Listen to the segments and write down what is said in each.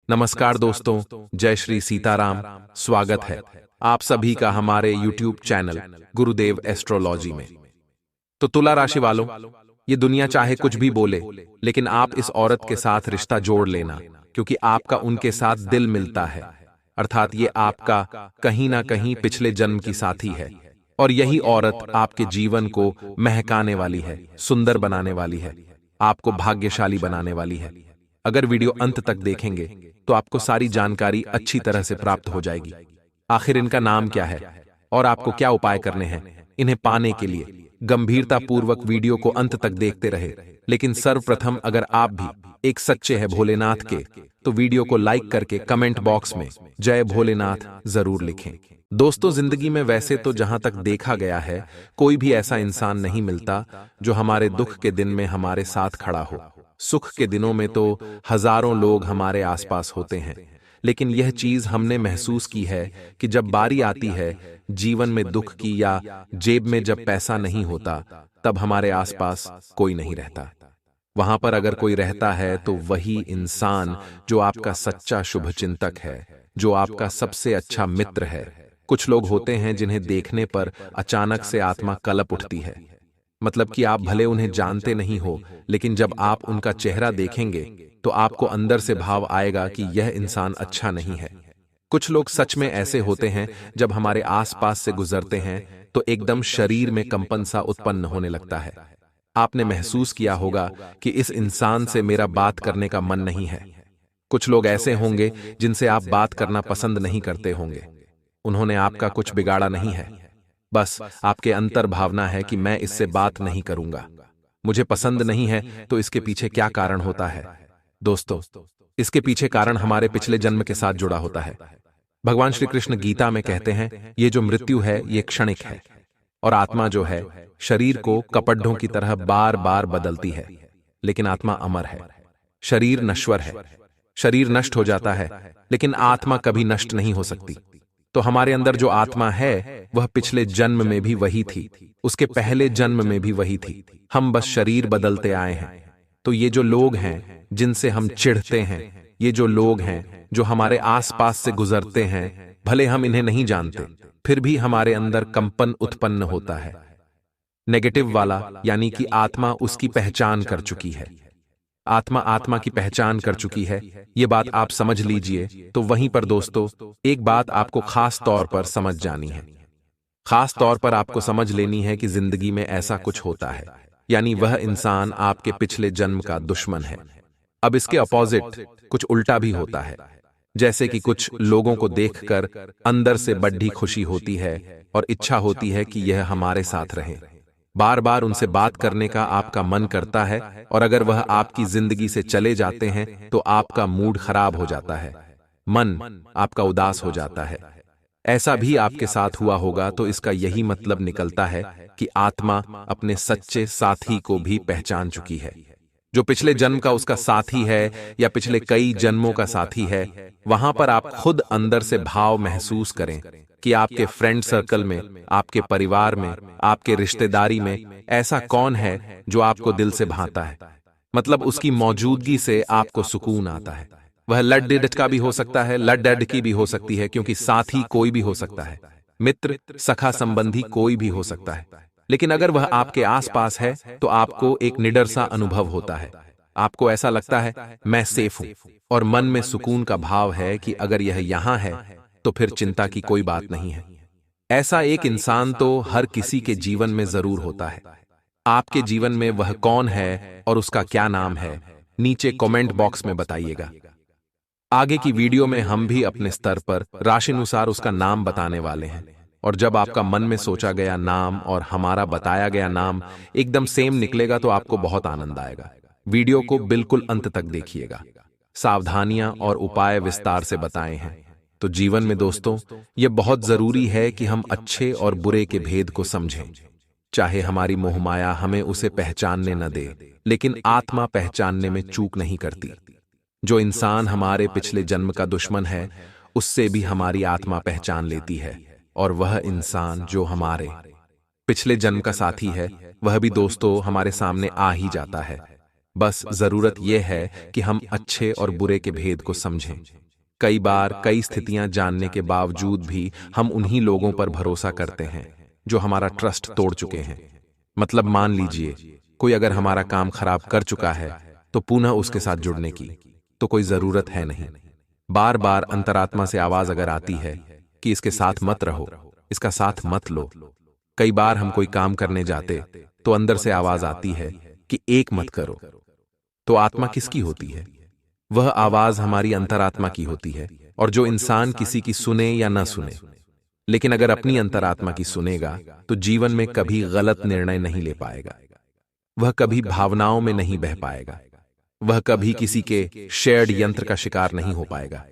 नमस्कार दोस्तों, जय श्री सीताराम। स्वागत है आप सभी का हमारे YouTube चैनल गुरुदेव एस्ट्रोलॉजी में। तो तुला राशि वालों, ये दुनिया चाहे कुछ भी बोले, लेकिन आप इस औरत के साथ रिश्ता जोड़ लेना, क्योंकि आपका उनके साथ दिल मिलता है। अर्थात ये आपका कहीं ना कहीं पिछले जन्म की साथी है, और यही औरत आपके जीवन को महकाने वाली है, सुंदर बनाने वाली है, आपको भाग्यशाली बनाने वाली है। अगर वीडियो अंत तक देखेंगे तो आपको सारी जानकारी अच्छी तरह से प्राप्त हो जाएगी। आखिर इनका नाम क्या है और आपको क्या उपाय करने हैं इन्हें पाने के लिए। गंभीरता पूर्वक वीडियो को अंत तक देखते रहे। लेकिन सर्वप्रथम अगर आप भी एक सच्चे हैं भोलेनाथ के, तो वीडियो को लाइक करके कमेंट बॉक्स में जय भोलेनाथ जरूर लिखें। दोस्तों, जिंदगी में वैसे तो जहां तक देखा गया है, कोई भी ऐसा इंसान नहीं मिलता जो हमारे दुख के दिन में हमारे साथ खड़ा हो। सुख के दिनों में तो हजारों लोग हमारे आसपास होते हैं, लेकिन यह चीज हमने महसूस की है कि जब बारी आती है जीवन में दुख की, या जेब में जब पैसा नहीं होता, तब हमारे आसपास कोई नहीं रहता। वहां पर अगर कोई रहता है तो वही इंसान जो आपका सच्चा शुभचिंतक है, जो आपका सबसे अच्छा मित्र है। कुछ लोग होते हैं जिन्हें देखने पर अचानक से आत्मा कलप उठती है। मतलब कि आप भले उन्हें जानते नहीं हो, लेकिन जब आप उनका चेहरा देखेंगे तो आपको अंदर से भाव आएगा कि यह इंसान अच्छा नहीं है। कुछ लोग सच में ऐसे होते हैं, जब हमारे आसपास से गुजरते हैं तो एकदम शरीर में कंपन सा उत्पन्न होने लगता है। आपने महसूस किया होगा कि इस इंसान से मेरा बात करने का मन नहीं है। कुछ लोग ऐसे होंगे जिनसे आप बात करना पसंद नहीं करते होंगे। उन्होंने आपका कुछ बिगाड़ा नहीं है, बस आपके अंतर भावना है कि मैं इससे बात नहीं करूंगा, मुझे पसंद नहीं है। तो इसके पीछे क्या कारण होता है? दोस्तों, इसके पीछे कारण हमारे पिछले जन्म के साथ जुड़ा होता है। भगवान श्री कृष्ण गीता में कहते हैं, ये जो मृत्यु है ये क्षणिक है, और आत्मा जो है शरीर को कपड़ों की तरह बार बार बदलती है, लेकिन आत्मा अमर है। शरीर नश्वर है, शरीर नष्ट हो जाता है, लेकिन आत्मा कभी नष्ट नहीं हो सकती। तो हमारे अंदर जो आत्मा है वह पिछले जन्म में भी वही थी, उसके पहले जन्म में भी वही थी। हम बस शरीर बदलते आए हैं। तो ये जो लोग हैं जिनसे हम चिढ़ते हैं, ये जो लोग हैं जो हमारे आसपास से गुजरते हैं, भले हम इन्हें नहीं जानते, फिर भी हमारे अंदर कंपन उत्पन्न होता है। नेगेटिव वाला, यानी कि आत्मा उसकी पहचान कर चुकी है। आत्मा की पहचान कर चुकी है, ये बात आप समझ लीजिए। तो वहीं पर दोस्तों, एक बात आपको खास तौर पर समझ जानी है। खास तौर पर आपको समझ लेनी है कि जिंदगी में ऐसा कुछ होता है, यानी वह इंसान आपके पिछले जन्म का दुश्मन है। अब इसके अपोजिट कुछ उल्टा भी होता है। जैसे कि कुछ लोगों को देखकर अंदर से बड़ी खुशी होती है और इच्छा होती है कि यह हमारे साथ रहे। बार बार उनसे बात करने का आपका मन करता है, और अगर वह आपकी जिंदगी से चले जाते हैं तो आपका मूड खराब हो जाता है, मन आपका उदास हो जाता है। ऐसा भी आपके साथ हुआ होगा, तो इसका यही मतलब निकलता है कि आत्मा अपने सच्चे साथी को भी पहचान चुकी है। जो पिछले जन्म का उसका साथी है या पिछले कई जन्मों का साथी है, वहां पर आप खुद अंदर से भाव महसूस करें कि आपके फ्रेंड सर्कल में, आपके परिवार में, आपके रिश्तेदारी में ऐसा कौन है जो आपको दिल से भाता है। मतलब उसकी मौजूदगी से आपको सुकून आता है। वह लड डेड का भी हो सकता है, लड डेड की भी हो सकती है, क्योंकि साथी कोई भी हो सकता है, मित्र, सखा संबंधी कोई भी हो सकता है। लेकिन अगर वह आपके आसपास है तो आपको एक निडर सा अनुभव होता है। आपको ऐसा लगता है मैं सेफ हूं, और मन में सुकून का भाव है कि अगर यह यहां है तो फिर चिंता की कोई बात नहीं है। ऐसा एक इंसान तो हर किसी के जीवन में जरूर होता है। आपके जीवन में वह कौन है और उसका क्या नाम है, नीचे कमेंट बॉक्स में बताइएगा। आगे की वीडियो में हम भी अपने स्तर पर राशिनुसार उसका नाम बताने वाले हैं, और जब आपका मन में सोचा गया नाम और हमारा बताया गया नाम एकदम सेम निकलेगा तो आपको बहुत आनंद आएगा। वीडियो को बिल्कुल अंत तक देखिएगा। सावधानियां और उपाय विस्तार से बताए हैं। तो जीवन में दोस्तों, यह बहुत जरूरी है कि हम अच्छे और बुरे के भेद को समझें। चाहे हमारी मोहमाया हमें उसे पहचानने न दे, लेकिन आत्मा पहचानने में चूक नहीं करती। जो इंसान हमारे पिछले जन्म का दुश्मन है, उससे भी हमारी आत्मा पहचान लेती है, और वह इंसान जो हमारे पिछले जन्म का साथी है, वह भी दोस्तों हमारे सामने आ ही जाता है। बस जरूरत यह है कि हम अच्छे और बुरे के भेद को समझें। कई बार कई स्थितियां जानने के बावजूद भी हम उन्हीं लोगों पर भरोसा करते हैं जो हमारा ट्रस्ट तोड़ चुके हैं। मतलब मान लीजिए कोई अगर हमारा काम खराब कर चुका है तो पुनः उसके साथ जुड़ने की तो कोई जरूरत है नहीं। बार बार अंतरात्मा से आवाज अगर आती है कि इसके साथ मत रहो, इसका साथ मत लो। कई बार हम कोई काम करने जाते तो अंदर से आवाज आती है कि एक मत करो। तो आत्मा किसकी होती है? वह आवाज हमारी अंतरात्मा की होती है। और जो इंसान किसी की सुने या न सुने, लेकिन अगर अपनी अंतरात्मा की सुनेगा तो जीवन में कभी गलत निर्णय नहीं ले पाएगा। वह कभी भावनाओं में नहीं बह पाएगा। वह कभी किसी के शेयर्ड यंत्र का शिकार नहीं हो पाएगा।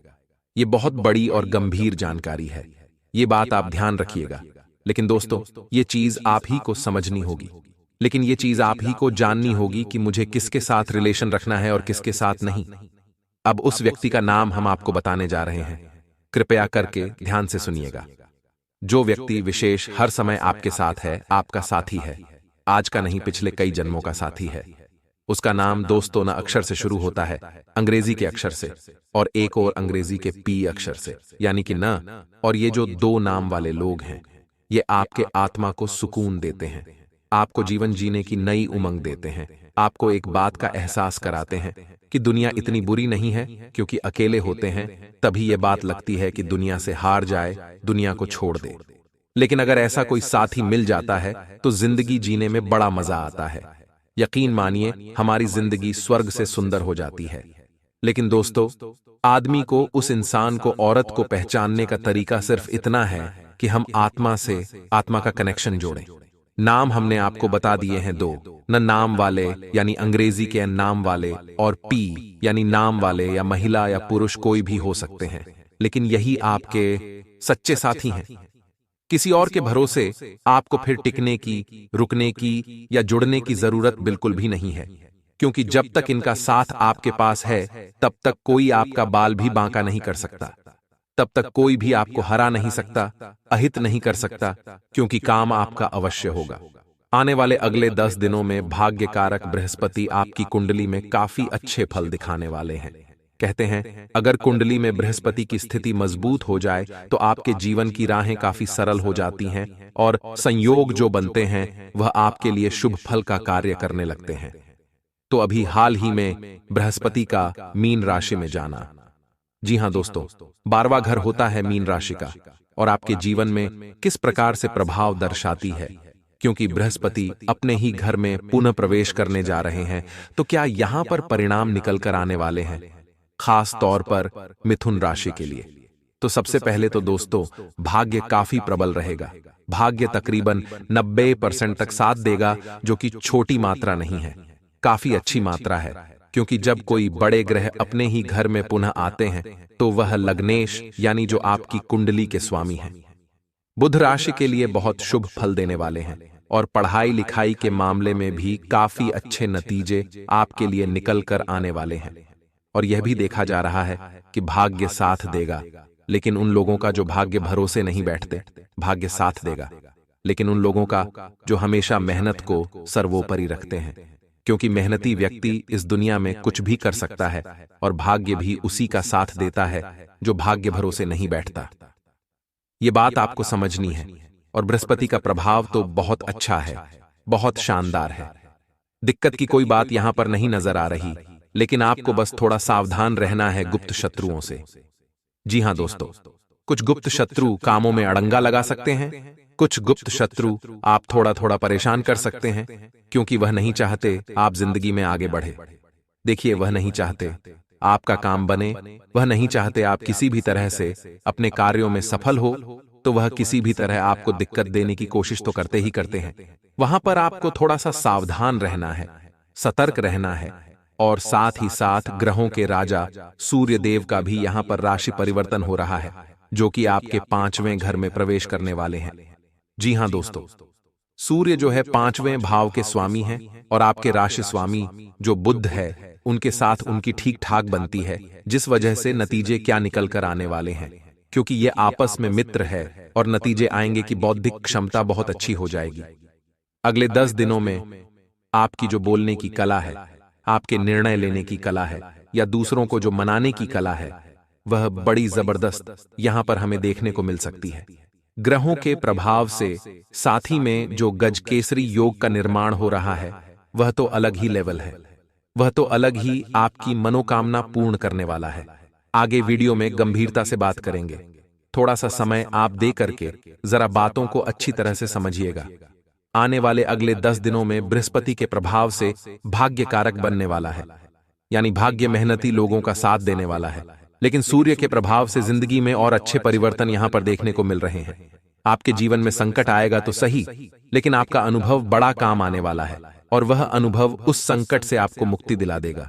यह बहुत बड़ी और गंभीर जानकारी है। ये बात आप ध्यान रखिएगा। लेकिन दोस्तों, ये चीज आप ही को समझनी होगी। लेकिन ये चीज आप ही को जाननी होगी कि मुझे किसके साथ रिलेशन रखना है और किसके साथ नहीं। अब उस व्यक्ति का नाम हम आपको बताने जा रहे हैं। कृपया करके ध्यान से सुनिएगा। जो व्यक्ति विशेष हर समय आपके साथ है, आपका साथी है, आज का नहीं पिछले कई जन्मों का साथी है। उसका नाम दोस्तों न अक्षर से शुरू होता है, अंग्रेजी के अक्षर से, और एक और अंग्रेजी के पी अक्षर से, यानी कि न। और ये जो दो नाम वाले लोग हैं, ये आपके आत्मा को सुकून देते हैं, आपको जीवन जीने की नई उमंग देते हैं, आपको एक बात का एहसास कराते हैं कि दुनिया इतनी बुरी नहीं है। क्योंकि अकेले होते हैं तभी यह बात लगती है कि दुनिया से हार जाए, दुनिया को छोड़ दे। लेकिन अगर ऐसा कोई साथी मिल जाता है तो जिंदगी जीने में बड़ा मजा आता है। यकीन मानिए, हमारी जिंदगी स्वर्ग से सुंदर हो जाती है। लेकिन दोस्तों, आदमी को, उस इंसान को, औरत को पहचानने का तरीका सिर्फ इतना है कि हम आत्मा से आत्मा का कनेक्शन जोड़ें। नाम हमने आपको बता दिए हैं दो, न नाम वाले यानी अंग्रेजी के नाम वाले, और पी यानी नाम वाले, या महिला या पुरुष कोई भी हो सकते हैं। लेकिन यही आपके सच्चे साथी हैं। किसी और के भरोसे आपको फिर टिकने की, रुकने की या जुड़ने की जरूरत बिल्कुल भी नहीं है। क्योंकि जब तक इनका साथ आपके पास है तब तक कोई आपका बाल भी बांका नहीं कर सकता, तब तक कोई भी आपको हरा नहीं सकता, अहित नहीं कर सकता, क्योंकि काम आपका अवश्य होगा। आने वाले अगले 10 दिनों में भाग्य कारक बृहस्पति आपकी कुंडली में काफी अच्छे फल दिखाने वाले हैं। कहते हैं, अगर कुंडली में बृहस्पति की स्थिति मजबूत हो जाए तो आपके जीवन की राहें काफी सरल हो जाती हैं और संयोग जो बनते हैं वह आपके लिए शुभ फल का कार्य करने लगते हैं। तो अभी हाल ही में बृहस्पति का मीन राशि में जाना। जी हां दोस्तों, 12वां घर होता है मीन राशि का, और आपके जीवन में किस प्रकार से प्रभाव दर्शाती है। क्योंकि बृहस्पति अपने ही घर में पुनः प्रवेश करने जा रहे हैं, तो क्या यहां पर परिणाम निकल कर आने वाले हैं, खास तौर पर मिथुन राशि के लिए। तो सबसे पहले तो दोस्तों, भाग्य काफी प्रबल रहेगा। भाग्य तकरीबन 90% तक साथ देगा, जो कि छोटी मात्रा नहीं है, काफी अच्छी मात्रा है। क्योंकि जब कोई बड़े ग्रह अपने ही घर में पुनः आते हैं तो वह लग्नेश यानी जो आपकी कुंडली के स्वामी हैं। बुध राशि के लिए बहुत शुभ फल देने वाले हैं, और पढ़ाई लिखाई के मामले में भी काफी अच्छे नतीजे आपके लिए निकल कर आने वाले हैं। और यह भी देखा जा रहा है कि भाग्य साथ देगा। लेकिन उन लोगों का जो भाग्य भरोसे नहीं बैठते, भाग्य साथ देगा। लेकिन उन लोगों का जो हमेशा मेहनत को सर्वोपरि रखते हैं, क्योंकि मेहनती व्यक्ति इस दुनिया में कुछ भी कर सकता है, और भाग्य भी उसी का साथ देता है जो भाग्य भरोसे नहीं बैठता। ये बात आपको समझनी है। और बृहस्पति का प्रभाव तो बहुत अच्छा है, बहुत शानदार है। दिक्कत की कोई बात यहां पर नहीं नजर आ रही, लेकिन आपको बस थोड़ा सावधान रहना है गुप्त शत्रुओं से। जी हां दोस्तों, कुछ गुप्त शत्रु कामों में अड़ंगा लगा सकते हैं, कुछ गुप्त शत्रु आप थोड़ा थोड़ा परेशान कर सकते हैं, क्योंकि वह नहीं चाहते आप जिंदगी में आगे बढ़े। देखिए, वह नहीं चाहते आपका काम बने, वह नहीं चाहते आप किसी भी तरह से अपने कार्यों में सफल हो, तो वह किसी भी तरह आपको दिक्कत देने की कोशिश तो करते ही करते हैं। वहां पर आपको थोड़ा सा सावधान रहना है, सतर्क रहना है। और साथ ही साथ ग्रहों के राजा सूर्य देव का भी यहां पर राशि परिवर्तन हो रहा है, जो कि आपके 5वें घर में प्रवेश करने वाले हैं। जी हां दोस्तों, सूर्य जो है 5वें भाव के स्वामी हैं, और आपके राशि स्वामी जो बुध है उनके साथ उनकी ठीक ठाक बनती है, जिस वजह से नतीजे क्या निकल कर आने वाले हैं। क्योंकि ये आपस में मित्र है, और नतीजे आएंगे कि बौद्धिक क्षमता बहुत अच्छी हो जाएगी। अगले 10 दिनों में आपकी जो बोलने की कला है, आपके निर्णय लेने की कला है या दूसरों को जो मनाने की कला है, वह बड़ी जबरदस्त यहां पर हमें देखने को मिल सकती है। ग्रहों के प्रभाव से साथ ही में जो गजकेसरी योग का निर्माण हो रहा है, वह तो अलग ही लेवल है। वह तो अलग ही आपकी मनोकामना पूर्ण करने वाला है। आगे वीडियो में गंभीरता से बात करेंगे। थोड़ा सा समय आप दे करके जरा बातों को अच्छी तरह से समझिएगा। आने वाले अगले 10 दिनों में बृहस्पति के प्रभाव से भाग्य कारक बनने वाला है, यानी भाग्य मेहनती लोगों का साथ देने वाला है। लेकिन सूर्य के प्रभाव से जिंदगी में और अच्छे परिवर्तन यहां पर देखने को मिल रहे हैं। आपके जीवन में संकट आएगा तो सही, लेकिन आपका अनुभव बड़ा काम आने वाला है और वह अनुभव उस संकट से आपको मुक्ति दिला देगा।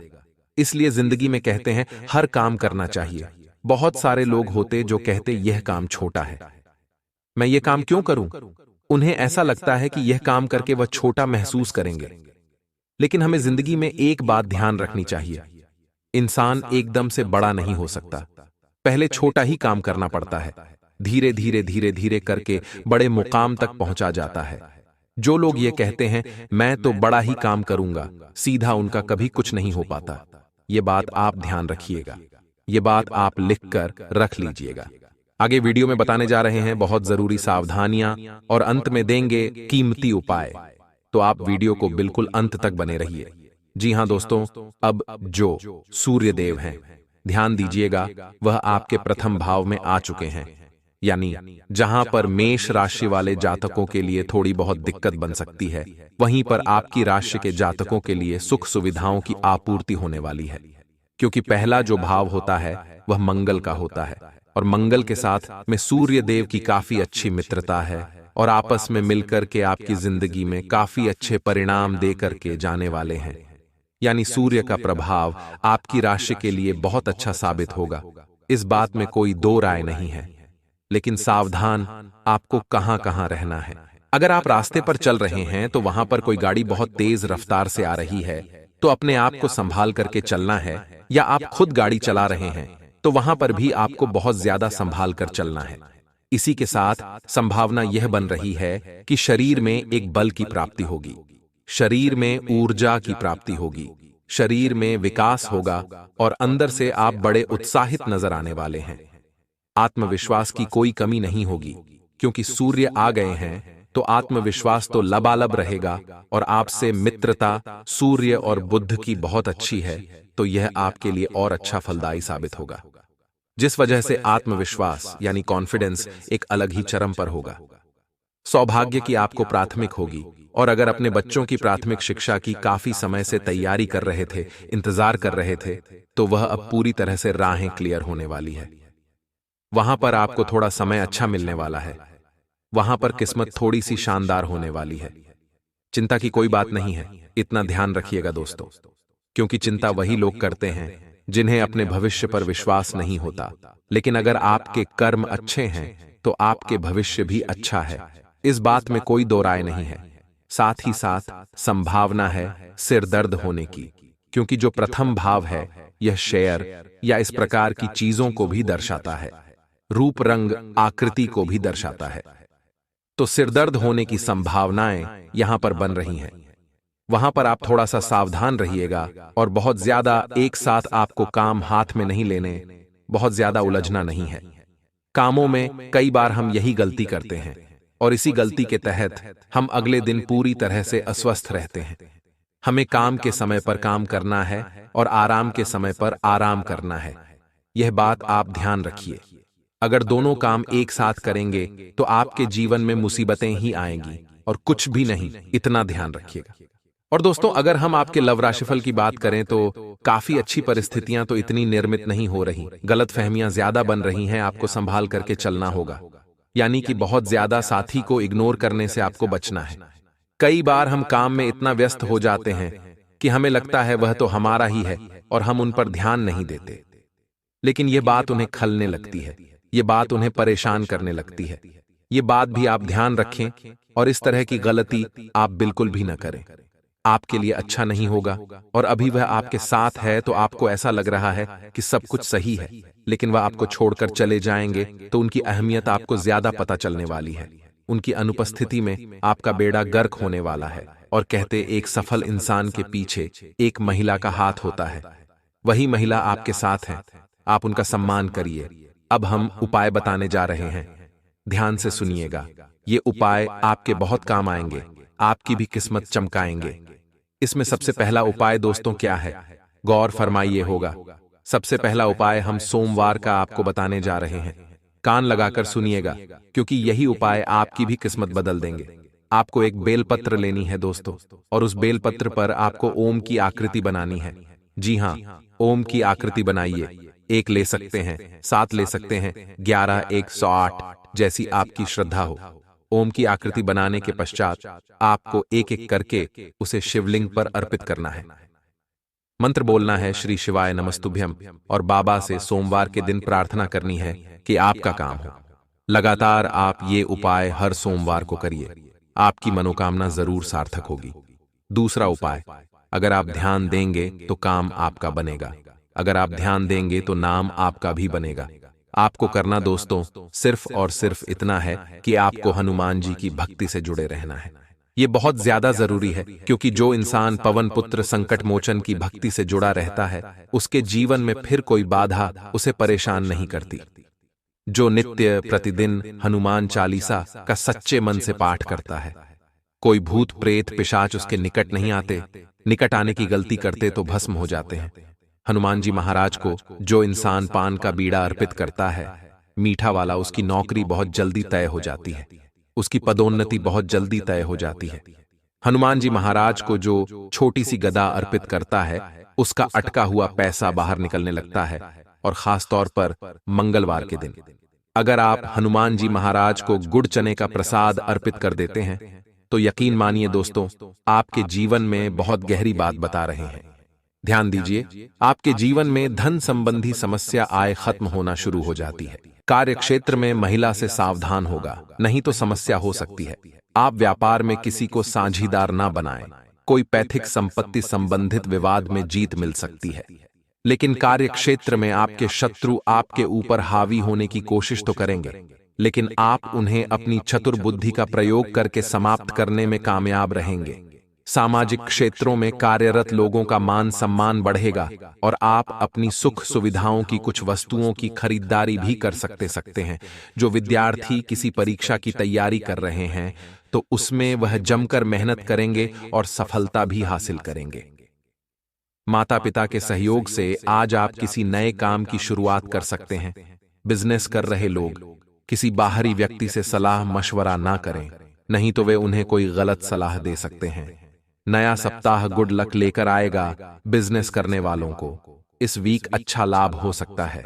इसलिए जिंदगी में कहते हैं हर काम करना चाहिए। बहुत सारे लोग होते जो कहते यह काम छोटा है, मैं यह काम क्यों करूं? उन्हें ऐसा लगता है कि यह काम करके वह छोटा महसूस करेंगे। लेकिन हमें जिंदगी में एक बात ध्यान रखनी चाहिए, इंसान एकदम से बड़ा नहीं हो सकता। पहले छोटा ही काम करना पड़ता है, धीरे धीरे धीरे धीरे करके बड़े मुकाम तक पहुंचा जाता है। जो लोग ये कहते हैं मैं तो बड़ा ही काम करूंगा, सीधा उनका कभी कुछ नहीं हो पाता। ये बात आप ध्यान रखिएगा, ये बात आप लिख कर रख लीजिएगा। आगे वीडियो में बताने जा रहे हैं बहुत जरूरी सावधानियां और अंत में देंगे कीमती उपाय, तो आप वीडियो को बिल्कुल अंत तक बने रहिए। जी हां दोस्तों, अब जो सूर्य देव हैं, ध्यान दीजिएगा, वह आपके प्रथम भाव में आ चुके हैं, यानी जहां पर मेष राशि वाले जातकों के लिए थोड़ी बहुत दिक्कत बन सकती है, वहीं पर आपकी राशि के जातकों के लिए सुख सुविधाओं की आपूर्ति होने वाली है। क्योंकि पहला जो भाव होता है वह मंगल का होता है, और मंगल के साथ में सूर्य देव की काफी अच्छी मित्रता है और आपस में मिलकर के आपकी जिंदगी में काफी अच्छे परिणाम दे करके जाने वाले हैं। यानी सूर्य का प्रभाव आपकी राशि के लिए बहुत अच्छा साबित होगा, इस बात में कोई दो राय नहीं है। लेकिन सावधान आपको कहां कहां रहना है। अगर आप रास्ते पर चल रहे हैं तो वहां पर कोई गाड़ी बहुत तेज रफ्तार से आ रही है, तो अपने आप को संभाल करके चलना है। या आप खुद गाड़ी चला रहे हैं तो वहां पर भी आपको बहुत ज्यादा संभाल कर चलना है। इसी के साथ संभावना यह बन रही है कि शरीर में एक बल की प्राप्ति होगी, शरीर में ऊर्जा की प्राप्ति होगी, शरीर में विकास होगा और अंदर से आप बड़े उत्साहित नजर आने वाले हैं। आत्मविश्वास की कोई कमी नहीं होगी, क्योंकि सूर्य आ गए हैं तो आत्मविश्वास तो लबालब रहेगा। और आपसे मित्रता सूर्य और बुध की बहुत अच्छी है, तो यह आपके लिए और अच्छा फलदायी साबित होगा, जिस वजह से आत्मविश्वास यानी कॉन्फिडेंस एक अलग ही चरम पर होगा। सौभाग्य की आपको प्राथमिक होगी, और अगर अपने बच्चों की प्राथमिक शिक्षा की काफी समय से तैयारी कर रहे थे, इंतजार कर रहे थे, तो वह अब पूरी तरह से राहें क्लियर होने वाली है। वहां पर आपको थोड़ा समय अच्छा मिलने वाला है, वहां पर किस्मत थोड़ी सी शानदार होने वाली है। चिंता की कोई बात नहीं है, इतना ध्यान रखिएगा दोस्तों, क्योंकि चिंता वही लोग करते हैं जिन्हें अपने भविष्य पर विश्वास नहीं होता। लेकिन अगर आपके कर्म अच्छे हैं तो आपके भविष्य भी अच्छा है, इस बात में कोई दो राय नहीं है। साथ ही साथ संभावना है सिर दर्द होने की, क्योंकि जो प्रथम भाव है यह शेयर या इस प्रकार की चीजों को भी दर्शाता है, रूप रंग आकृति को भी दर्शाता है। तो सिरदर्द होने की संभावनाएं यहां पर बन रही हैं। वहां पर आप थोड़ा सा सावधान रहिएगा और बहुत ज्यादा एक साथ आपको काम हाथ में नहीं लेने, बहुत ज्यादा उलझना नहीं है। कामों में कई बार हम यही गलती करते हैं और इसी गलती के तहत हम अगले दिन पूरी तरह से अस्वस्थ रहते हैं। हमें काम के समय पर काम करना है और आराम के समय पर आराम करना है, यह बात आप ध्यान रखिए। अगर दोनों काम एक साथ करेंगे तो आपके जीवन में मुसीबतें ही आएंगी और कुछ भी नहीं, इतना ध्यान रखिएगा। और दोस्तों, अगर हम आपके लव राशिफल की बात करें तो काफी अच्छी परिस्थितियां तो इतनी निर्मित नहीं हो रही, गलतफहमियां ज्यादा बन रही हैं, आपको संभाल करके चलना होगा। यानी कि बहुत ज्यादा साथी को इग्नोर करने से आपको बचना है। कई बार हम काम में इतना व्यस्त हो जाते हैं कि हमें लगता है वह तो हमारा ही है और हम उन पर ध्यान नहीं देते, लेकिन यह बात उन्हें खलने लगती है, ये बात उन्हें परेशान करने लगती है। ये बात भी आप ध्यान रखें और इस तरह की गलती आप बिल्कुल भी न करें, आपके लिए अच्छा नहीं होगा। और अभी वह आपके साथ है तो आपको ऐसा लग रहा है कि सब कुछ सही है, लेकिन वह आपको छोड़कर चले जाएंगे तो उनकी अहमियत आपको ज्यादा पता चलने वाली है। उनकी अनुपस्थिति में आपका बेड़ा गर्क होने वाला है। और कहते एक सफल इंसान के पीछे एक महिला का हाथ होता है। वही महिला आपके साथ है, आप उनका सम्मान करिए। अब हम उपाय बताने जा रहे हैं, ध्यान से सुनिएगा। ये उपाय आपके बहुत काम आएंगे, आपकी भी किस्मत चमकाएंगे। इसमें सबसे पहला उपाय दोस्तों क्या है, गौर फरमाइए होगा। सबसे पहला उपाय हम सोमवार का आपको बताने जा रहे हैं। कान लगाकर सुनिएगा, क्योंकि यही उपाय आपकी भी किस्मत बदल देंगे। आपको एक बेलपत्र लेनी है दोस्तों, और उस बेलपत्र पर आपको ओम की आकृति बनानी है। जी हाँ, ओम की आकृति बनाइए। 1 ले सकते हैं, 7 ले सकते हैं, 11, 108, जैसी आपकी श्रद्धा हो। ओम की आकृति बनाने के पश्चात आपको एक एक करके उसे शिवलिंग पर अर्पित करना है। मंत्र बोलना है श्री शिवाय नमस्तुभ्यम, और बाबा से सोमवार के दिन प्रार्थना करनी है कि आपका काम हो। लगातार आप ये उपाय हर सोमवार को करिए, आपकी मनोकामना जरूर सार्थक होगी। दूसरा उपाय, अगर आप ध्यान देंगे तो काम आपका बनेगा, अगर आप ध्यान देंगे तो नाम आपका भी बनेगा। आपको करना दोस्तों सिर्फ और सिर्फ इतना है कि आपको हनुमान जी की भक्ति से जुड़े रहना है। ये बहुत ज्यादा जरूरी है, क्योंकि जो इंसान पवन पुत्र संकट मोचन की भक्ति से जुड़ा रहता है, उसके जीवन में फिर कोई बाधा उसे परेशान नहीं करती। जो नित्य प्रतिदिन हनुमान चालीसा का सच्चे मन से पाठ करता है, कोई भूत प्रेत पिशाच उसके निकट नहीं आते, निकट आने की गलती करते तो भस्म हो जाते हैं। हनुमान जी महाराज को जो इंसान पान का बीड़ा अर्पित करता है, मीठा वाला, उसकी नौकरी बहुत जल्दी तय हो जाती है, उसकी पदोन्नति बहुत जल्दी तय हो जाती है। हनुमान जी महाराज को जो छोटी सी गदा अर्पित करता है, उसका अटका हुआ पैसा बाहर निकलने लगता है, और खास तौर पर मंगलवार के दिन। अगर आप हनुमान जी महाराज को गुड़ चने का प्रसाद अर्पित कर देते हैं, तो यकीन मानिए दोस्तों, आपके जीवन में बहुत गहरी बात बता रहे हैं। ध्यान दीजिए, आपके जीवन में धन संबंधी समस्या आय खत्म होना शुरू हो जाती है। कार्य क्षेत्र में महिला से सावधान होगा, नहीं तो समस्या हो सकती है। आप व्यापार में किसी को साझीदार ना बनाएं, कोई पैतृक संपत्ति संबंधित विवाद में जीत मिल सकती है। लेकिन कार्य क्षेत्र में आपके शत्रु आपके ऊपर हावी होने की कोशिश तो करेंगे, लेकिन आप उन्हें अपनी चतुर बुद्धि का प्रयोग करके समाप्त करने में कामयाब रहेंगे। सामाजिक क्षेत्रों में कार्यरत लोगों का मान सम्मान बढ़ेगा, और आप अपनी सुख सुविधाओं की कुछ वस्तुओं की खरीदारी भी कर सकते हैं। जो विद्यार्थी किसी परीक्षा की तैयारी कर रहे हैं, तो उसमें वह जमकर मेहनत करेंगे और सफलता भी हासिल करेंगे। माता पिता के सहयोग से आज आप किसी नए काम की शुरुआत कर सकते हैं। बिजनेस कर रहे लोग किसी बाहरी व्यक्ति से सलाह मशवरा ना करें, नहीं तो वे उन्हें कोई गलत सलाह दे सकते हैं। नया सप्ताह गुड लक लेकर आएगा बिजनेस करने वालों को। इस वीक अच्छा लाभ हो सकता है।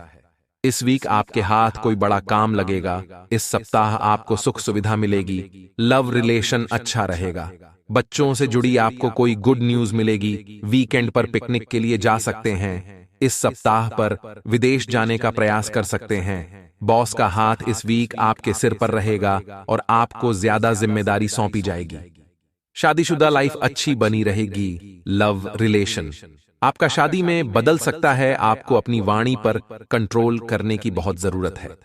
इस वीक आपके हाथ कोई बड़ा काम लगेगा। इस सप्ताह आपको सुख सुविधा मिलेगी। लव रिलेशन अच्छा रहेगा। बच्चों से जुड़ी आपको कोई गुड न्यूज मिलेगी। वीकेंड पर पिकनिक के लिए जा सकते हैं। इस सप्ताह पर विदेश जाने का प्रयास कर सकते हैं। बॉस का हाथ इस वीक आपके सिर पर रहेगा और आपको ज्यादा जिम्मेदारी सौंपी जाएगी। शादीशुदा लाइफ अच्छी बनी रहेगी। लव रिलेशन आपका शादी में बदल सकता है। आपको अपनी वाणी पर कंट्रोल करने की बहुत जरूरत है।